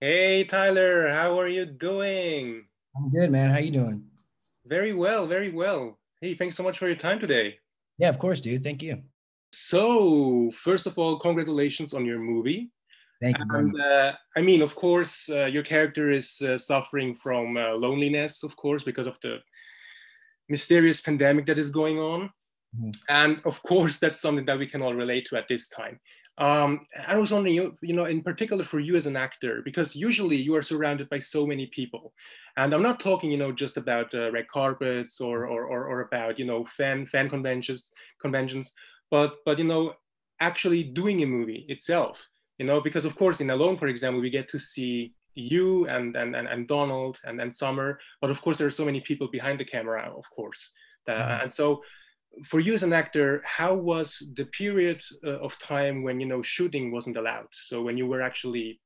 Hey Tyler, how are you doing? I'm good, man. How you doing? Very well, very well. Hey, thanks so much for your time today. Yeah, of course, dude. Thank you. So, first of all, congratulations on your movie. Thank you very And much. I mean, of course, your character is suffering from loneliness, of course, because of the mysterious pandemic that is going on. Mhm. And of course, that's something that we can all relate to at this time. I was wondering, in particular for you as an actor, because usually you are surrounded by so many people, and I'm not talking, just about red carpets or about, fan conventions, but actually doing a movie itself, because of course in Alone, for example, we get to see you and Donald and Summer, but of course there are so many people behind the camera, of course, Mhm. and so for you as an actor, how was the period of time when shooting wasn't allowed? So when you were actually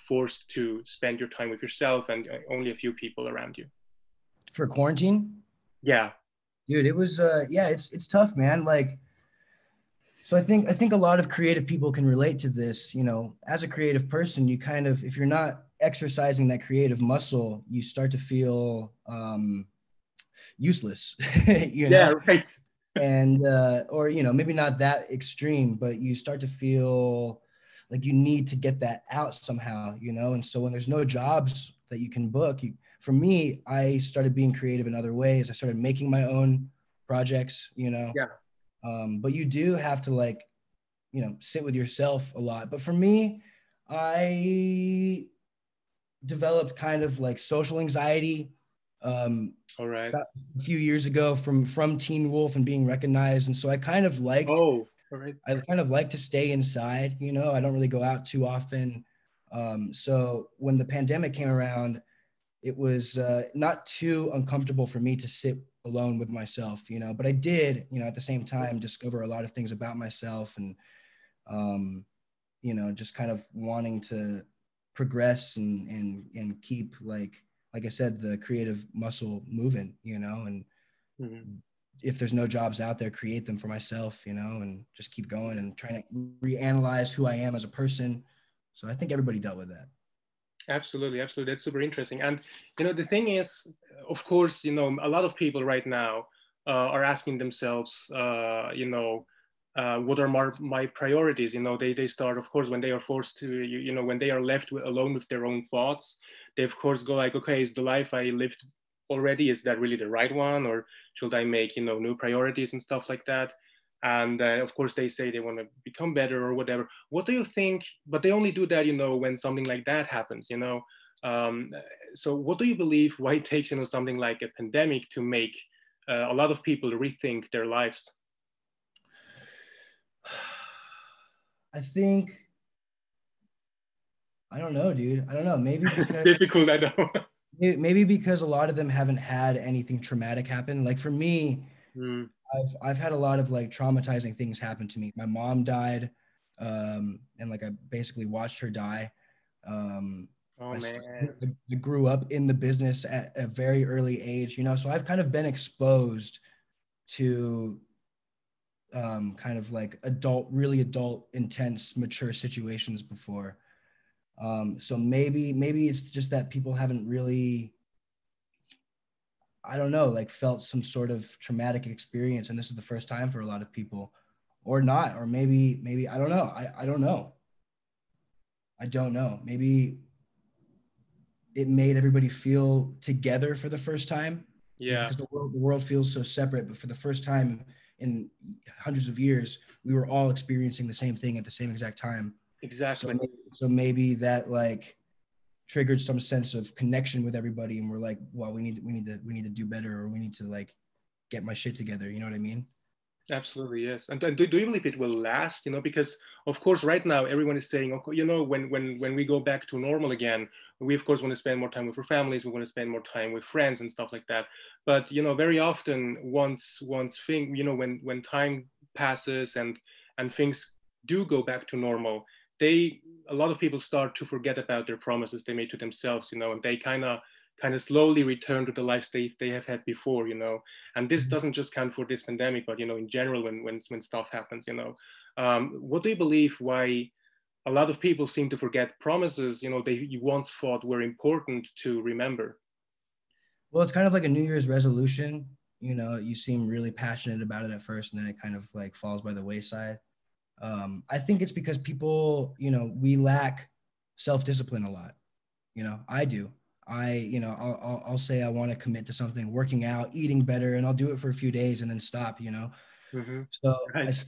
forced to spend your time with yourself and only a few people around you. For quarantine, Yeah, dude, it was yeah, it's tough, man. Like, so I think a lot of creative people can relate to this. As a creative person, you kind of, if you're not exercising that creative muscle, you start to feel useless, you yeah, know? right. And or maybe not that extreme, but you start to feel like you need to get that out somehow. And so when there's no jobs that you can book, for me, I started being creative in other ways. I started making my own projects. Yeah, But you do have to, like, sit with yourself a lot. But for me, I developed kind of like social anxiety, um, all right. about a few years ago from Teen Wolf and being recognized. And so Oh, all right. I kind of like to stay inside. I don't really go out too often. So when the pandemic came around, it was not too uncomfortable for me to sit alone with myself. But I did, at the same time, discover a lot of things about myself, and um, just kind of wanting to progress and keep, like I said, the creative muscle moving. And Mhm. if there's no jobs out there, create them for myself, and just keep going and trying to reanalyze who I am as a person. So I think everybody dealt with that. Absolutely, absolutely. That's super interesting. And the thing is, of course, a lot of people right now are asking themselves, what are my priorities? They start, of course, when they are forced to, when they are left alone with their own thoughts. They of course go like, okay, is the life I lived already, is that really the right one, or should I make new priorities and stuff like that? And of course they say they want to become better or whatever. What do you think? But they only do that when something like that happens. um, so what do you believe, why it takes something like a pandemic to make a lot of people rethink their lives? I think, I don't know, dude. I don't know. Maybe It's because difficult, I know. maybe because a lot of them haven't had anything traumatic happen. Like for me, Mm. I've had a lot of like traumatizing things happen to me. My mom died, and like I basically watched her die. Um, Oh I, man. I grew up in the business at a very early age, so I've kind of been exposed to kind of like really adult, intense, mature situations before. So maybe it's just that people haven't really, I don't know, like felt some sort of traumatic experience, and this is the first time for a lot of people, or not, or maybe I don't know. I don't know. I don't know. Maybe it made everybody feel together for the first time, Yeah, because the world feels so separate. But for the first time in hundreds of years, we were all experiencing the same thing at the same exact time. So exactly. so maybe that like triggered some sense of connection with everybody, and we're like, well, we need to do better, or we need to like get my shit together. You know what I mean? Absolutely, yes. And do you believe it will last? Because of course, right now everyone is saying, okay, when we go back to normal again, we of course want to spend more time with our families. We want to spend more time with friends and stuff like that. But very often, once thing, when time passes and things do go back to normal, they a lot of people start to forget about their promises they made to themselves. And they kind of slowly return to the life they have had before. And this doesn't just count for this pandemic, but in general, when stuff happens. What do you believe, why a lot of people seem to forget promises, you know, they you once thought were important to remember. Well, it's kind of like a New Year's resolution. You know, you seem really passionate about it at first, and then it kind of like falls by the wayside. I think it's because people, you know, we lack self-discipline a lot. You know, I do. I'll say I want to commit to something, working out, eating better, and I'll do it for a few days and then stop. You know, Hmm. so I Right.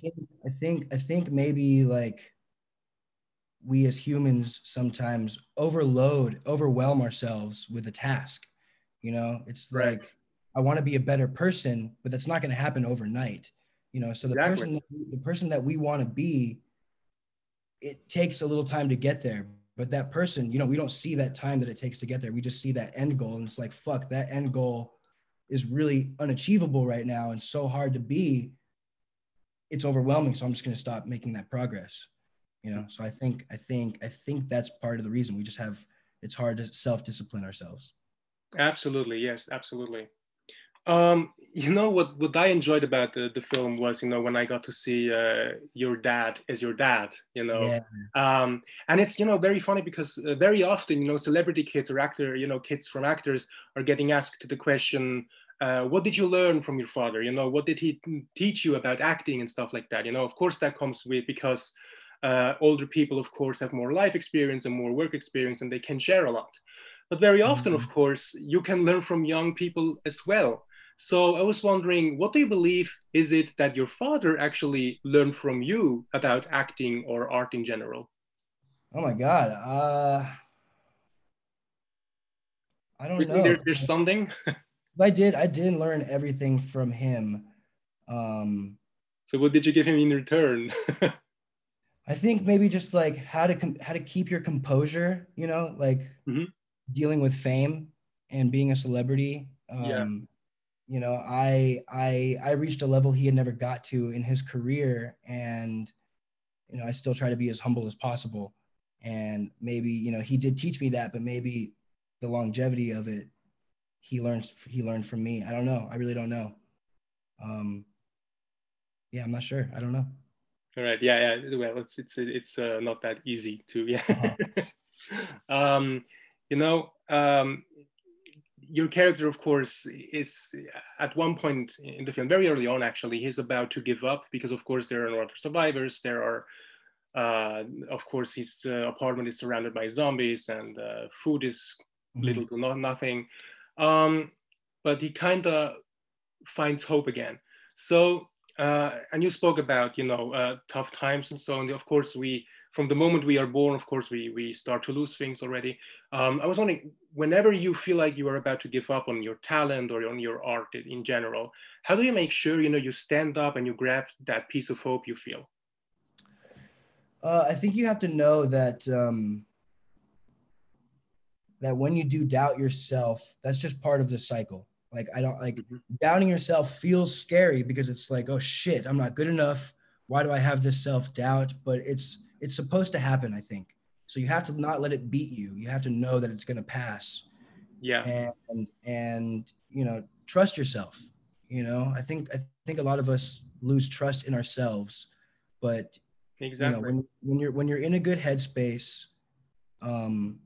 think I think maybe like we as humans sometimes overwhelm ourselves with a task. You know, it's Right. like I want to be a better person, but that's not going to happen overnight. You know, so Exactly. the person that we want to be, it takes a little time to get there. But that person, you know, we don't see that time that it takes to get there. We just see that end goal, and it's like, fuck, that end goal is really unachievable right now and so hard to be. It's overwhelming. So I'm just going to stop making that progress. You know, so I think that's part of the reason we just have, it's hard to self-discipline ourselves. Absolutely. Yes, absolutely. You know what I enjoyed about the film was, you know, when I got to see your dad as your dad, you know. Yeah. And it's, you know, very funny because very often, you know, celebrity kids or actor, you know, kids from actors are getting asked the question, what did you learn from your father? You know, what did he teach you about acting and stuff like that? You know, of course that comes with because older people, of course, have more life experience and more work experience and they can share a lot. But very often, of Mhm. course, you can learn from young people as well. So I was wondering, what do you believe is it that your father actually learned from you about acting or art in general? Oh my God. I Do don't you think know. there's something? I didn't learn everything from him. Um, So what did you give him in return? I think maybe just like how to keep your composure, you know, like Hmm. dealing with fame and being a celebrity. Yeah, You know, I reached a level he had never got to in his career, and you know, I still try to be as humble as possible. And maybe, you know, he did teach me that, but maybe the longevity of it, he learned from me. I don't know. I really don't know. Um, yeah, I'm not sure. I don't know. all right. Yeah, yeah. Well, it's not that easy to, yeah. Uh-huh. um, you know, your character, of course, is at one point in the film, very early on, actually, he's about to give up because, of course, there are no other survivors. There are, of course, his apartment is surrounded by zombies and food is little Mhm. to nothing. Um, but he kind of finds hope again. So, and you spoke about, you know, tough times and so on. Of course, we, from the moment we are born, of course, we start to lose things already. I was wondering, whenever you feel like you are about to give up on your talent or on your art in general, how do you make sure, you know, you stand up and you grab that piece of hope you feel? I think you have to know that that when you do doubt yourself, that's just part of the cycle. Like I don't like Mhm. doubting yourself feels scary because it's like, oh shit, I'm not good enough. Why do I have this self-doubt? But it's supposed to happen, I think. So you have to not let it beat you. You have to know that it's gonna pass, Yeah, and you know, trust yourself. You know, I think a lot of us lose trust in ourselves, but you know, exactly. when you're in a good headspace, um,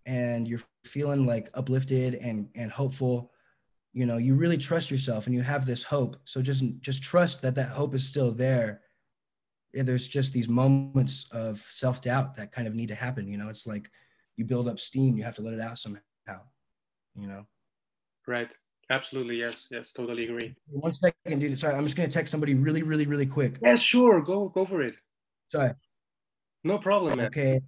and you're feeling like uplifted and hopeful, you know, you really trust yourself and you have this hope. So just trust that that hope is still there. And there's just these moments of self-doubt that kind of need to happen. You know, it's like you build up steam, you have to let it out somehow, you know. Right. Absolutely. Yes. Yes. Totally agree. 1 second, dude. Sorry, I'm just gonna text somebody really quick. Yeah, sure. Go for it. Sorry. No problem, man. Okay.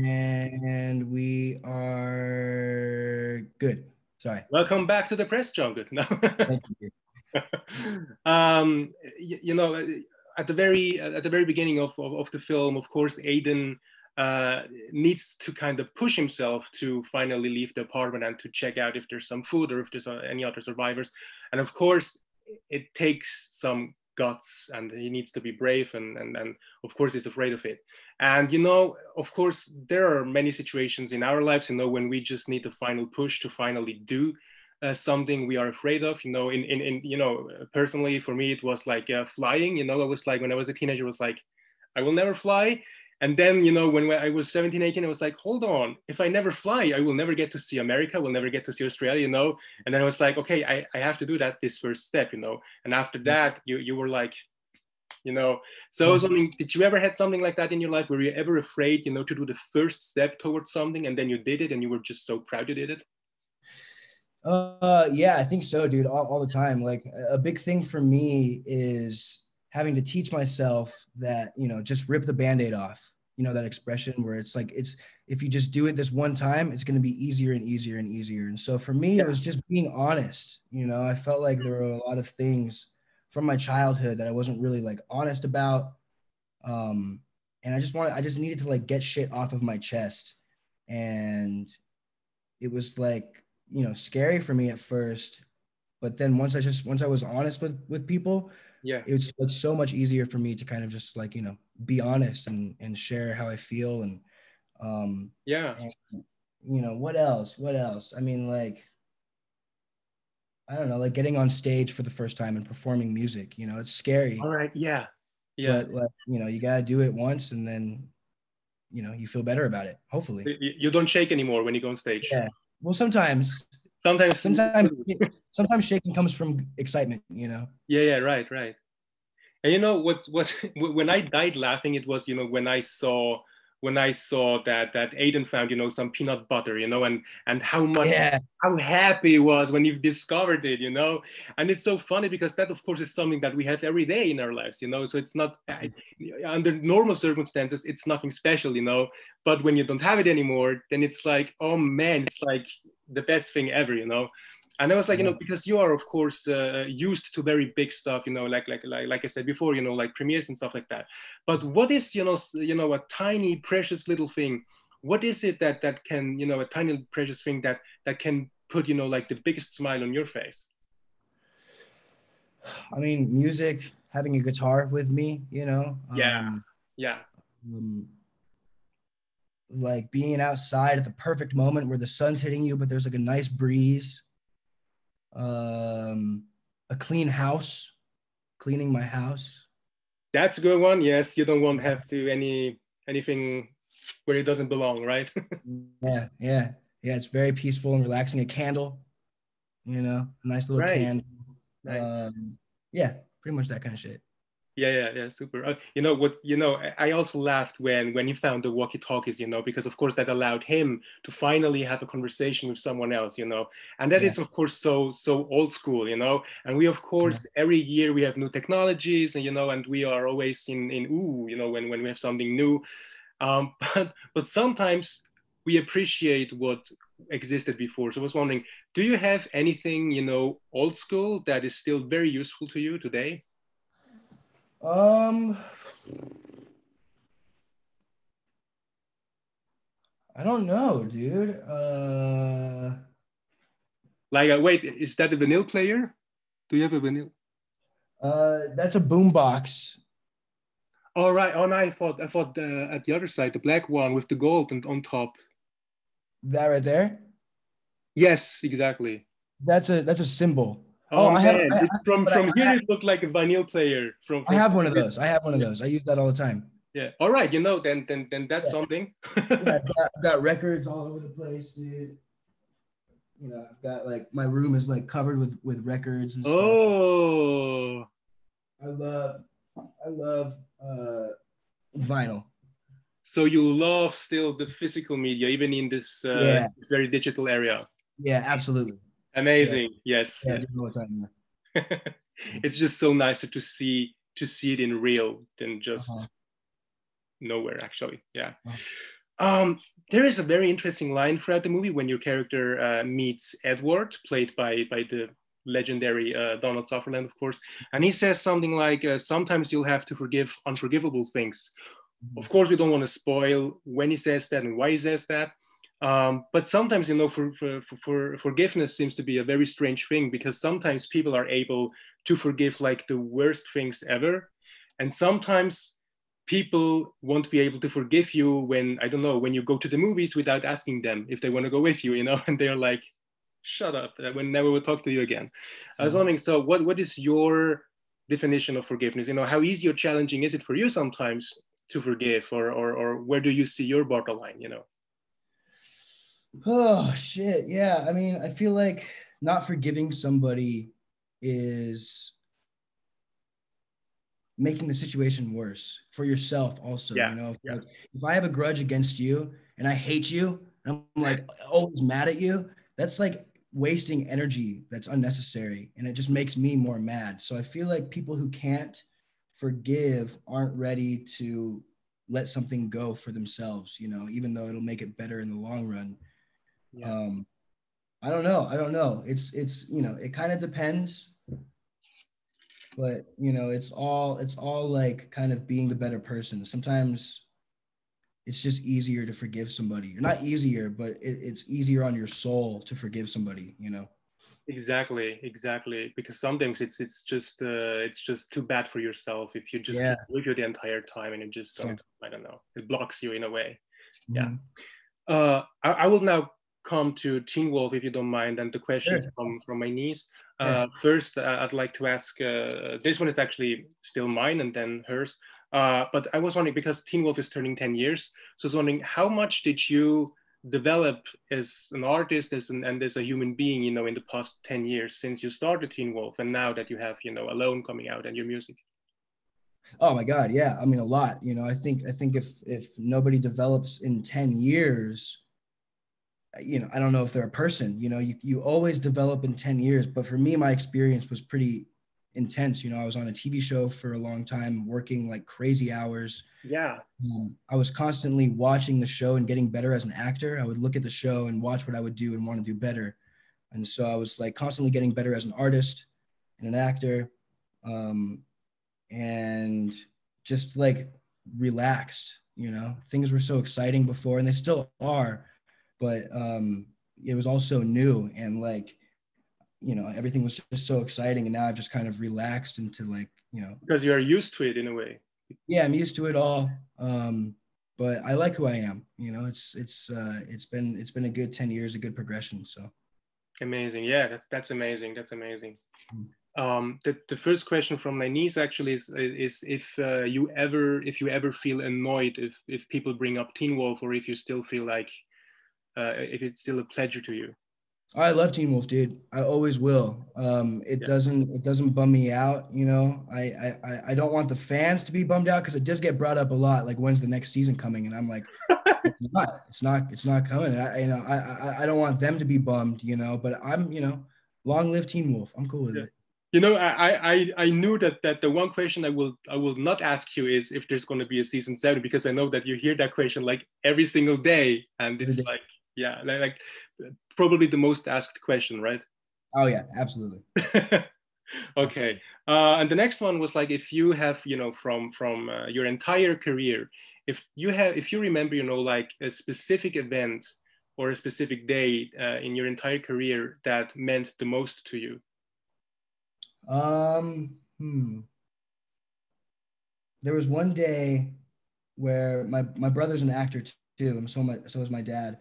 And we are good. Sorry. Welcome back to the press junket. No. Thank you. um, you know, at the very beginning of the film, of course, Aiden needs to kind of push himself to finally leave the apartment and to check out if there's some food or if there's any other survivors. And of course, it takes some guts, and he needs to be brave, and of course, he's afraid of it. And you know, of course, there are many situations in our lives, you know, when we just need the final push to finally do something we are afraid of. You know, in you know, personally for me, it was like flying. You know, I was like when I was a teenager, I was like, I will never fly. And then, when I was 17, 18, I was like, hold on, if I never fly, I will never get to see America, will never get to see Australia. And then I was like, okay, I have to do that, this first step. And after that, you were like, so I was wondering, did you ever had something like that in your life? Were you ever afraid, to do the first step towards something, and then you did it and you were just so proud you did it? Yeah, I think so, dude. All the time. Like a big thing for me is having to teach myself that, just rip the Band-Aid off. That expression where it's like, if you just do it this one time, it's going to be easier and easier and easier. And so for me, it was just being honest. I felt like there were a lot of things from my childhood that I wasn't really like honest about. And I just needed to like get shit off of my chest. And it was like, scary for me at first, but then once I was honest with people, it's so much easier for me to kind of just like, be honest and share how I feel. And what else? I mean, like, I don't know, like getting on stage for the first time and performing music, it's scary. All right. Yeah. But like, you gotta do it once, and then you feel better about it, hopefully. You don't shake anymore when you go on stage. Yeah, well, sometimes shaking comes from excitement. Yeah, right. And what when I died laughing, it was when I saw that Aiden found some peanut butter, and how much how happy he was when he discovered it, and it's so funny because that of course is something that we have every day in our lives, so it's not under normal circumstances, it's nothing special, but when you don't have it anymore, then it's like, oh man, it's like the best thing ever. And I was like, because you are, of course, used to very big stuff, like I said before, like premieres and stuff like that. But what is, a tiny, precious little thing? What is it that can, a tiny, precious thing that can put, like the biggest smile on your face? I mean, music, having a guitar with me, like being outside at the perfect moment where the sun's hitting you, but there's like a nice breeze. A clean house, cleaning my house. That's a good one. Yes, you don't want to have to anything where it doesn't belong, right? yeah. It's very peaceful and relaxing. A candle, a nice little candle. Right. Yeah, pretty much that kind of shit. Yeah, super. I also laughed when he found the walkie-talkies, because of course that allowed him to finally have a conversation with someone else, and that is of course so old school, and we of course every year we have new technologies, and and we are always in ooh, when we have something new, but sometimes we appreciate what existed before. So I was wondering, do you have anything old school that is still very useful to you today? I don't know, dude. Wait, is that a vinyl player? Do you have a vinyl? That's a boombox. Oh right. Oh no, I thought at the other side, the black one with the gold and on top. That right there? Yes, exactly. That's a cymbal. Oh man, from here it looked like a vinyl player. I have one of those. I use that all the time. Yeah. All right. Then that's something. I've got records all over the place, dude. I've got like my room is like covered with records and stuff. Oh. I love vinyl. So you love still the physical media, even in this this very digital area. Yeah, absolutely. Amazing. Yeah. Yes. Yeah, all the time, yeah. It's just so nicer to see it in real than just nowhere, actually. Yeah. There is a very interesting line throughout the movie when your character meets Edward, played by the legendary Donald Sutherland, of course, and he says something like, "Sometimes you'll have to forgive unforgivable things." Of course, we don't want to spoil when he says that and why he says that. But sometimes, for forgiveness seems to be a very strange thing, because sometimes people are able to forgive like the worst things ever, and sometimes people won't be able to forgive you when, I don't know, when you go to the movies without asking them if they want to go with you, and they're like, shut up, I will never talk to you again. I was wondering, so what is your definition of forgiveness? How easy or challenging is it for you sometimes to forgive, or where do you see your borderline, you know? Oh shit. Yeah. I mean, I feel like not forgiving somebody is making the situation worse for yourself also. Yeah, You know, yeah, like if I have a grudge against you and I hate you and I'm like always mad at you, that's like wasting energy that's unnecessary, and it just makes me more mad. So I feel like people who can't forgive aren't ready to let something go for themselves, you know, even though it'll make it better in the long run. yeah. um I don't know. I don't know. It's you know, it kind of depends, but you know, it's all like kind of being the better person. Sometimes it's just easier to forgive somebody. Or not easier, but it's easier on your soul to forgive somebody, you know. Exactly, exactly. Because sometimes it's just too bad for yourself if you just Yeah. keep with you the entire time and you just Yeah. don't. I don't know. It blocks you in a way. Yeah. Mhm. I will now come to Teen Wolf if you don't mind, and the questions Sure. from my niece. Yeah. First, I'd like to ask. This one is actually still mine, and then hers. But I was wondering because Teen Wolf is turning 10 years, so I was wondering how much did you develop as an artist, and as a human being, you know, in the past 10 years since you started Teen Wolf, and now that you have, you know, Alone coming out and your music. Oh my God. Yeah. I mean, a lot. You know, I think if nobody develops in 10 years, you know, I don't know if they're a person. You know, you always develop in 10 years. But for me, my experience was pretty intense. You know, I was on a TV show for a long time, working like crazy hours. Yeah. I was constantly watching the show and getting better as an actor. I would look at the show and watch what I would do and want to do better. And so I was like constantly getting better as an artist and an actor. Um, and just like relaxed, you know, things were so exciting before and they still are, but it was also new, and like, you know, everything was just so exciting, and now I've just kind of relaxed into like, you know, Because you are used to it in a way. yeah, I'm used to it all. But I like who I am, you know. It's been a good 10 years, a good progression. So Amazing. Yeah, that's amazing. That's amazing. The first question from my niece actually is if you ever feel annoyed if people bring up Teen Wolf, or if you still feel like if it's still a pleasure to you. I love Teen Wolf, dude. I always will. It Yeah. doesn't bum me out. You know, I don't want the fans to be bummed out because it does get brought up a lot. Like, when's the next season coming? And I'm like, it's not coming. I don't want them to be bummed. You know, but long live Teen Wolf. I'm cool with Yeah. it. You know, I knew that the one question I will not ask you is if there's going to be a season 7, because I know that you hear that question like every single day, and Every it's day. like, yeah, like probably the most asked question, right? Oh yeah, absolutely. Okay. And the next one was like, if you have, you know, from your entire career, if you remember, you know, like a specific event or a specific day in your entire career that meant the most to you. Um, hmm. There was one day where my brother's an actor too, and so is my dad.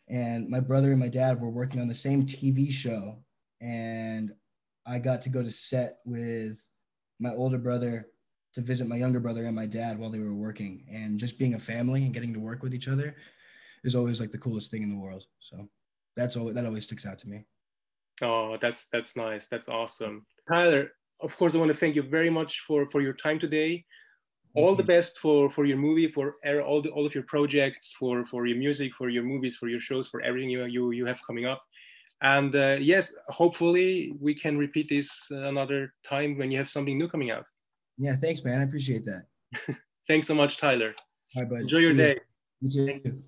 And my brother and my dad were working on the same TV show, and I got to go to set with my older brother to visit my younger brother and my dad while they were working. And just being a family and getting to work with each other is always like the coolest thing in the world. So that always sticks out to me. Oh, that's nice. That's awesome. Tyler, of course, I want to thank you very much for your time today. Thank All the you. best for your movie, for all of your projects, for your music, for your movies, for your shows, for everything you have coming up. And yes, hopefully we can repeat this another time when you have something new coming out. Yeah, thanks, man. I appreciate that. Thanks so much, Tyler. All right, bud. Enjoy your See you. day. You Thank too.